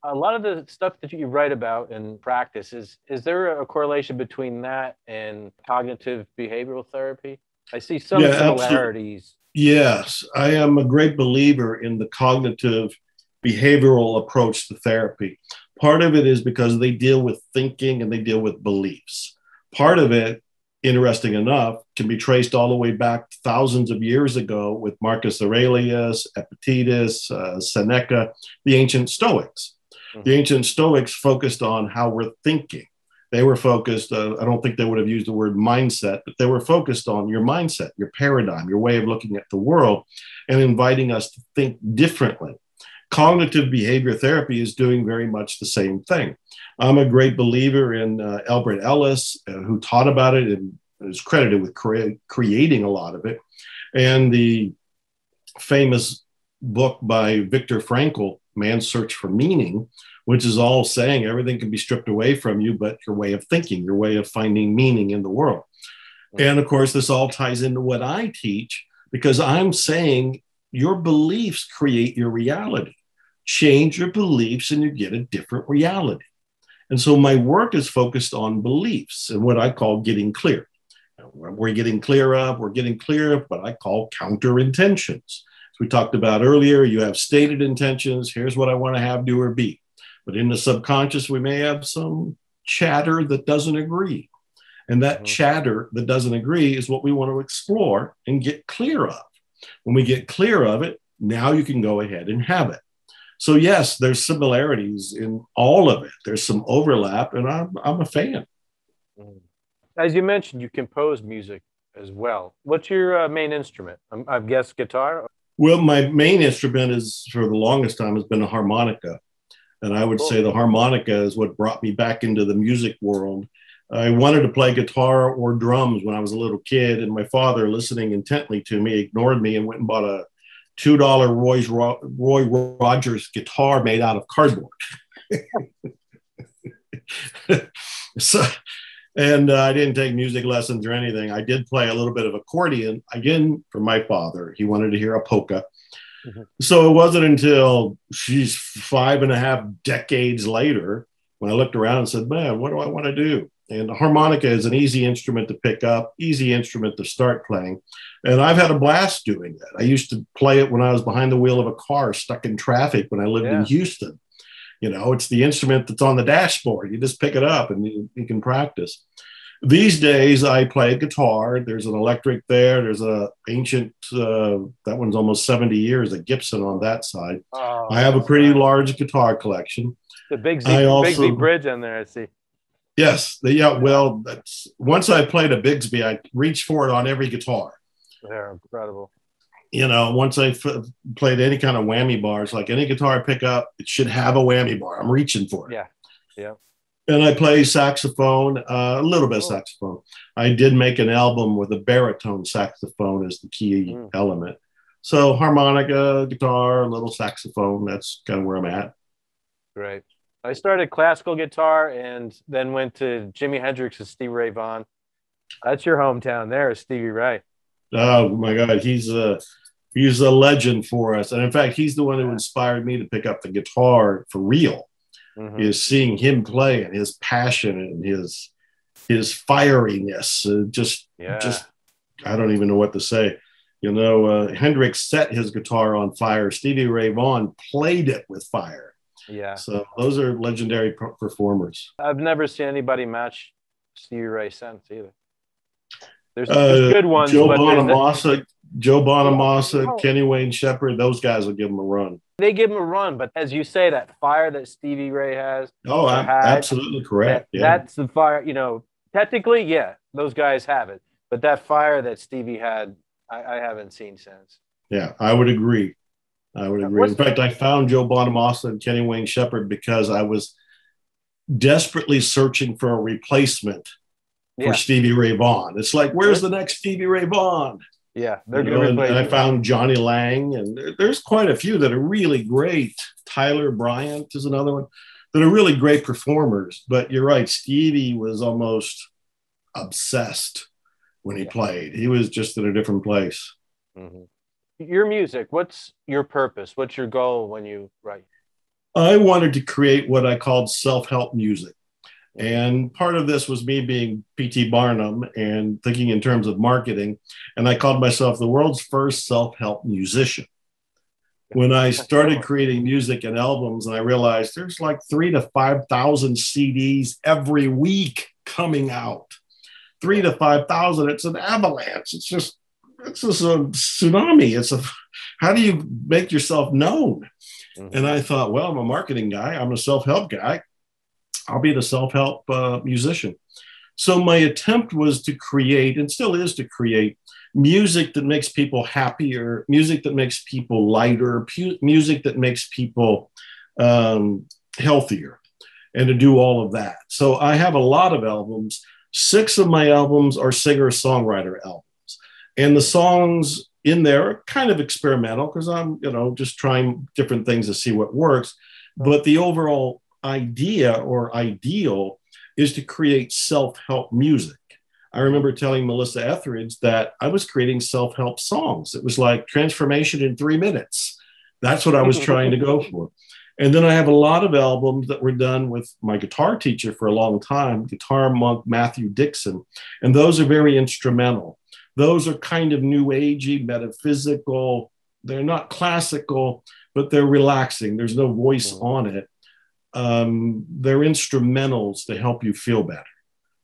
A lot of the stuff that you write about in practice, is there a correlation between that and cognitive behavioral therapy? I see some similarities. Absolutely. Yes, I am a great believer in the cognitive behavioral approach to therapy. Part of it is because they deal with thinking and they deal with beliefs. Part of it, interesting enough, can be traced all the way back thousands of years ago with Marcus Aurelius, Epictetus, Seneca, the ancient Stoics. The ancient Stoics focused on how we're thinking. They were focused, I don't think they would have used the word mindset, but they were focused on your mindset, your paradigm, your way of looking at the world, and inviting us to think differently. Cognitive behavior therapy is doing very much the same thing. I'm a great believer in Albert Ellis, who taught about it and is credited with creating a lot of it. And the famous book by Viktor Frankl, Man's Search for Meaning, which is all saying everything can be stripped away from you, but your way of thinking, your way of finding meaning in the world. And of course, this all ties into what I teach, because I'm saying your beliefs create your reality. Change your beliefs and you get a different reality. And so my work is focused on beliefs and what I call getting clear. We're getting clear of what I call counter intentions. As we talked about earlier, you have stated intentions. Here's what I want to have, do, or be. But in the subconscious, we may have some chatter that doesn't agree. And that chatter that doesn't agree is what we want to explore and get clear of. When we get clear of it, now you can go ahead and have it. So yes, there's similarities in all of it. There's some overlap, and I'm a fan. As you mentioned, you compose music as well. What's your main instrument? I guess guitar? Well, my main instrument is, for the longest time, has been a harmonica. And I would say the harmonica is what brought me back into the music world. I wanted to play guitar or drums when I was a little kid, and my father, listening intently to me, ignored me and went and bought a $2 Roy Rogers guitar made out of cardboard. I didn't take music lessons or anything. I did play a little bit of accordion, again, from my father. He wanted to hear a polka. So it wasn't until 5.5 decades later when I looked around and said, man, what do I want to do? And the harmonica is an easy instrument to pick up, easy instrument to start playing. And I've had a blast doing it. I used to play it when I was behind the wheel of a car stuck in traffic when I lived in Houston. You know, it's the instrument that's on the dashboard. You just pick it up and you can practice. These days, I play guitar. There's an electric there. There's a ancient, that one's almost 70 years, a Gibson on that side. Oh, I have a pretty large guitar collection. The Bigsby bridge in there, I see. Yes. Well, once I played a Bigsby, I reached for it on every guitar. They're incredible. You know, once I played any kind of whammy bars, like any guitar I pick up, it should have a whammy bar. I'm reaching for it. Yeah. Yeah. And I play saxophone, a little bit of saxophone. I did make an album with a baritone saxophone as the key element. So harmonica, guitar, a little saxophone, that's kind of where I'm at. Great. I started classical guitar and then went to Jimi Hendrix and Stevie Ray Vaughan. That's your hometown there, Stevie Ray. Oh my God, he's a legend for us. And in fact, he's the one who inspired me to pick up the guitar for real. Is seeing him play and his passion and his fieriness. Just I don't even know what to say. You know, Hendrix set his guitar on fire. Stevie Ray Vaughan played it with fire. Yeah. So those are legendary performers. I've never seen anybody match Stevie Ray since either. There's good ones. Joe Bonamassa, Kenny Wayne Shepherd, those guys will give them a run. They give him a run, but as you say, that fire that Stevie Ray has. Oh, absolutely correct. That's the fire, you know, technically, yeah, those guys have it. But that fire that Stevie had, I haven't seen since. Yeah, I would agree. In fact, I found Joe Bonamassa and Kenny Wayne Shepherd because I was desperately searching for a replacement for Stevie Ray Vaughan. It's like, where's the next Stevie Ray Vaughan? Yeah, they're going to replace. And I found Johnny Lang, and there's quite a few that are really great. Tyler Bryant is another one that are really great performers. But you're right, Stevie was almost obsessed when he played. He was just in a different place. Your music, what's your purpose? What's your goal when you write? I wanted to create what I called self-help music. And part of this was me being P.T. Barnum and thinking in terms of marketing. And I called myself the world's first self-help musician. When I started creating music and albums, and I realized there's like 3,000 to 5,000 CDs every week coming out. 3,000 to 5,000, it's an avalanche. It's just a tsunami. How do you make yourself known? And I thought, well, I'm a marketing guy. I'm a self-help guy. I'll be the self-help musician. So my attempt was to create, and still is to create, music that makes people happier, music that makes people lighter, music that makes people healthier, and to do all of that. So I have a lot of albums. 6 of my albums are singer-songwriter albums. And the songs in there are kind of experimental because I'm, just trying different things to see what works. But the overall idea or ideal is to create self-help music. I remember telling Melissa Etheridge that I was creating self-help songs. It was like transformation in 3 minutes. That's what I was trying to go for. And then I have a lot of albums that were done with my guitar teacher for a long time, guitar monk Matthew Dixon. And those are very instrumental. Those are kind of new agey, metaphysical. They're not classical, but they're relaxing. There's no voice on it. They're instrumentals to help you feel better.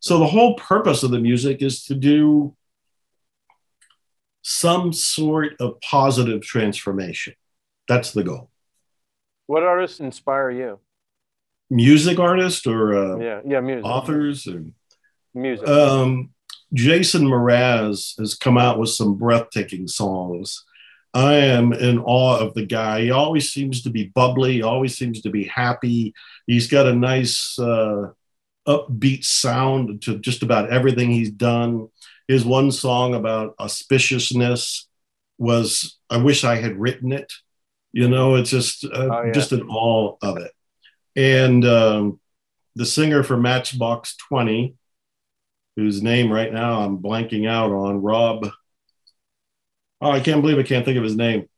So the whole purpose of the music is to do some sort of positive transformation. That's the goal. What artists inspire you? Music artists or music. Authors? Or, music. Jason Mraz has come out with some breathtaking songs. I am in awe of the guy. He always seems to be bubbly. He always seems to be happy. He's got a nice upbeat sound to just about everything he's done. His one song about auspiciousness was, I wish I had written it. It's just in awe of it. And the singer for Matchbox 20, whose name right now I'm blanking out on, Rob. Oh, I can't believe I can't think of his name.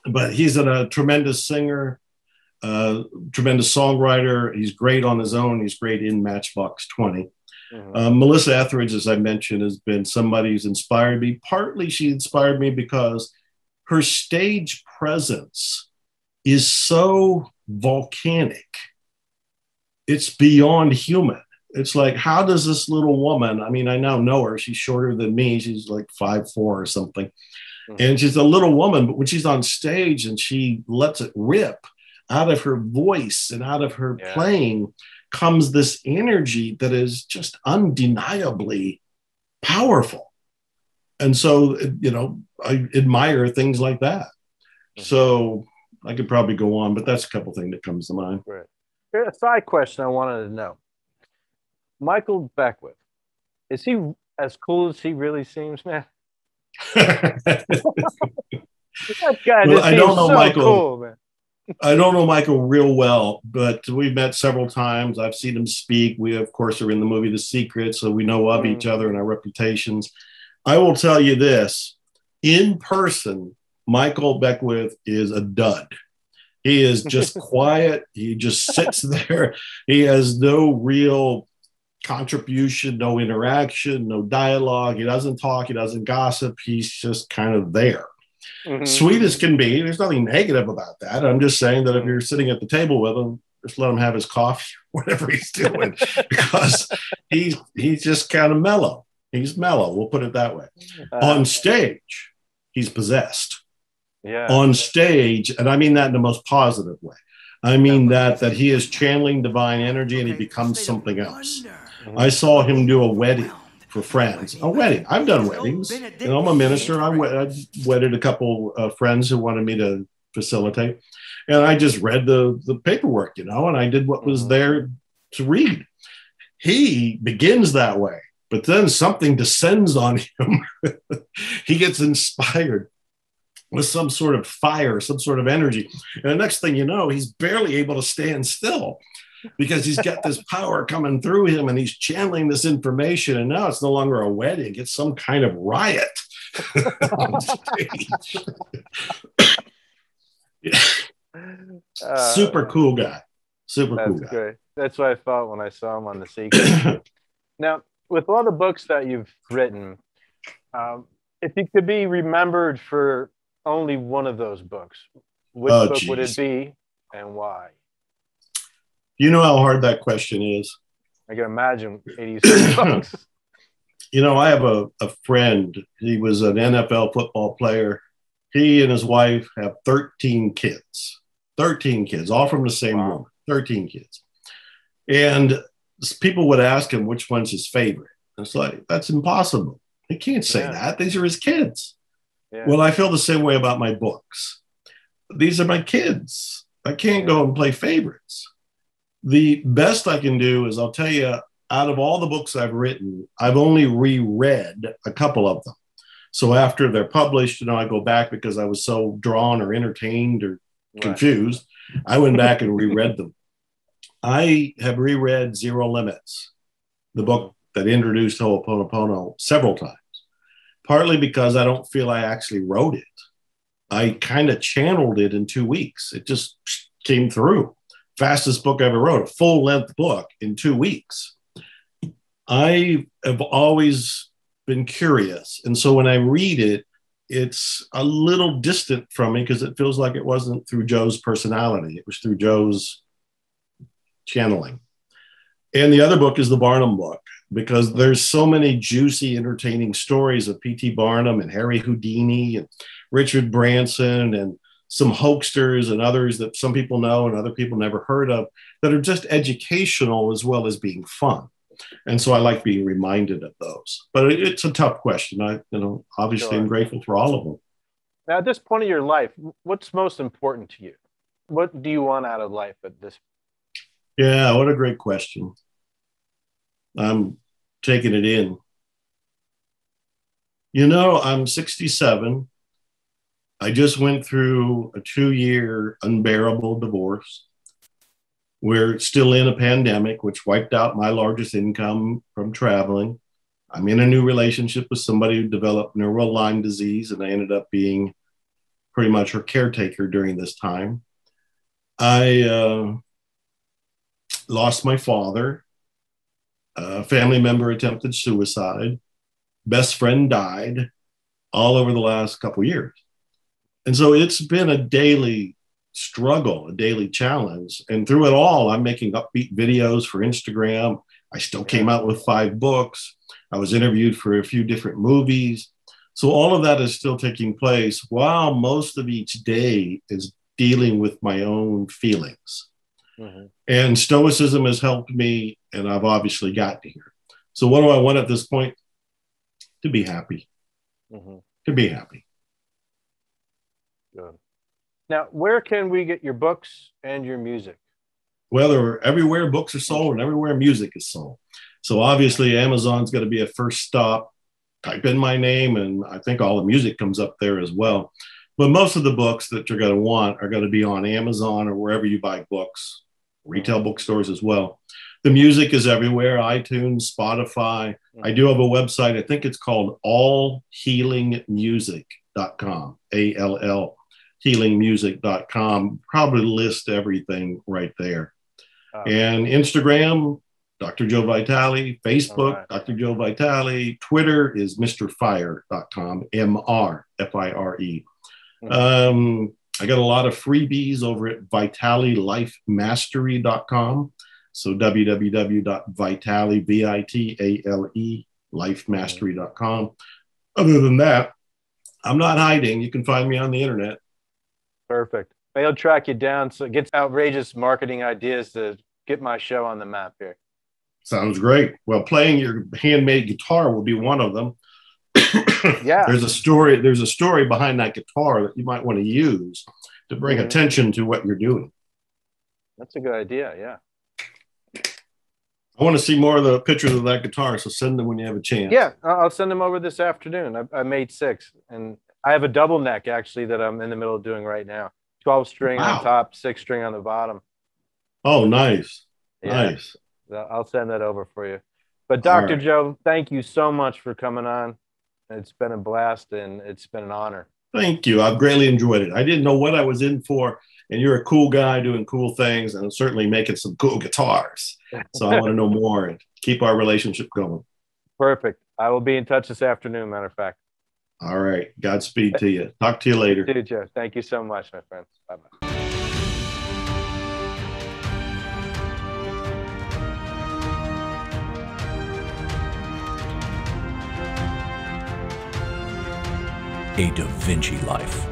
But he's a tremendous singer, tremendous songwriter. He's great on his own. He's great in Matchbox 20. Mm-hmm. Melissa Etheridge, as I mentioned, has been somebody who's inspired me. Partly she inspired me because her stage presence is so volcanic. It's beyond human. It's like, how does this little woman, I mean, I now know her. She's shorter than me. She's like 5'4" or something. Mm-hmm. And she's a little woman, but when she's on stage and she lets it rip out of her voice and out of her playing comes this energy that is just undeniably powerful. And so, I admire things like that. Mm-hmm. So I could probably go on, but that's a couple things that comes to mind. Right. Here's a side question I wanted to know. Michael Beckwith, is he as cool as he really seems, man? That guy I don't know Michael. Cool, man. I don't know Michael real well, but we've met several times. I've seen him speak. We, of course, are in the movie The Secret, so we know of each other and our reputations. I will tell you this. In person, Michael Beckwith is a dud. He is just quiet. He just sits there. He has no real contribution, no interaction, no dialogue. He doesn't talk. He doesn't gossip. He's just kind of there. Mm-hmm. Sweet as can be. There's nothing negative about that. I'm just saying that if you're sitting at the table with him, just let him have his coffee, whatever he's doing, because he's just kind of mellow. He's mellow. We'll put it that way. On stage, he's possessed. Yeah. On stage, and I mean that in the most positive way. I mean that he is channeling divine energy and he becomes something else. I saw him do a wedding for friends. A wedding. I've done weddings. I'm a minister. I wedded a couple of friends who wanted me to facilitate. And I just read the paperwork, and I did what was there to read. He begins that way, but then something descends on him. He gets inspired with some sort of fire, some sort of energy. And the next thing you know, he's barely able to stand still because he's got this power coming through him and he's channeling this information. And now it's no longer a wedding. It's some kind of riot on stage. Super cool guy. Super cool guy. Great. That's what I thought when I saw him on The Secret. Now, with all the books that you've written, if you could be remembered for only one of those books, which book would it be and why? You know how hard that question is? I can imagine 86 books. I have a friend. He was an NFL football player. He and his wife have 13 kids. 13 kids, all from the same woman. 13 kids. And people would ask him which one's his favorite. It's like, that's impossible. He can't say that. These are his kids. Yeah. Well, I feel the same way about my books. These are my kids. I can't go and play favorites. The best I can do is, I'll tell you, out of all the books I've written, I've only reread a couple of them. So after they're published, I go back because I was so drawn or entertained or confused. I went back and reread them. I have reread Zero Limits, the book that introduced Ho'oponopono, several times, partly because I don't feel I actually wrote it. I kind of channeled it in 2 weeks. It just came through. Fastest book I ever wrote, a full-length book in 2 weeks. I have always been curious. And so when I read it, it's a little distant from me because it feels like it wasn't through Joe's personality. It was through Joe's channeling. And the other book is the Barnum book, because there's so many juicy, entertaining stories of P.T. Barnum and Harry Houdini and Richard Branson and some hoaxsters and others that some people know and other people never heard of, that are just educational as well as being fun. And so I like being reminded of those. But it's a tough question. Obviously I'm grateful for all of them. Now, at this point of your life, what's most important to you? What do you want out of life at this? Yeah, what a great question. I'm taking it in. I'm 67. I just went through a 2-year unbearable divorce. We're still in a pandemic, which wiped out my largest income from traveling. I'm in a new relationship with somebody who developed neural Lyme disease, and I ended up being pretty much her caretaker during this time. I lost my father. A family member attempted suicide. Best friend died, all over the last couple of years. And so it's been a daily struggle, a daily challenge. And through it all, I'm making upbeat videos for Instagram. I still came out with 5 books. I was interviewed for a few different movies. So all of that is still taking place while most of each day is dealing with my own feelings. Mm-hmm. And Stoicism has helped me, and I've obviously gotten here. So what do I want at this point? To be happy. Mm-hmm. To be happy. Good. Now, where can we get your books and your music? Well, they're everywhere books are sold and everywhere music is sold. So obviously Amazon's going to be a first stop. Type in my name and I think all the music comes up there as well. But most of the books that you're going to want are going to be on Amazon or wherever you buy books, retail bookstores as well. The music is everywhere, iTunes, Spotify. I do have a website. I think it's called allhealingmusic.com, A-L-L. healingmusic.com, probably list everything right there. And Instagram, Dr. Joe Vitale, Facebook, Dr. Joe Vitale, Twitter is mrfire.com, M-R-F-I-R-E. I got a lot of freebies over at vitalelifemastery.com. So www.vitale, V-I-T-A-L-E, lifemastery.com. Other than that, I'm not hiding. You can find me on the internet. Perfect. They'll track you down so it gets outrageous marketing ideas to get my show on the map here. Sounds great. Well, playing your handmade guitar will be one of them. Yeah. There's a story behind that guitar that you might want to use to bring attention to what you're doing. That's a good idea. Yeah. I want to see more of the pictures of that guitar, so send them when you have a chance. Yeah, I'll send them over this afternoon. I made 6, and I have a double neck, actually, that I'm in the middle of doing right now. 12-string on top, 6-string on the bottom. Oh, nice. Yeah. Nice. I'll send that over for you. But Dr. Joe, thank you so much for coming on. It's been a blast, and it's been an honor. Thank you. I've greatly enjoyed it. I didn't know what I was in for, and you're a cool guy doing cool things and certainly making some cool guitars. So I want to know more and keep our relationship going. Perfect. I will be in touch this afternoon, matter of fact. All right. Godspeed to you. Talk to you later. Dude, Joe. Thank you so much, my friend. Bye-bye. A DaVinci Life.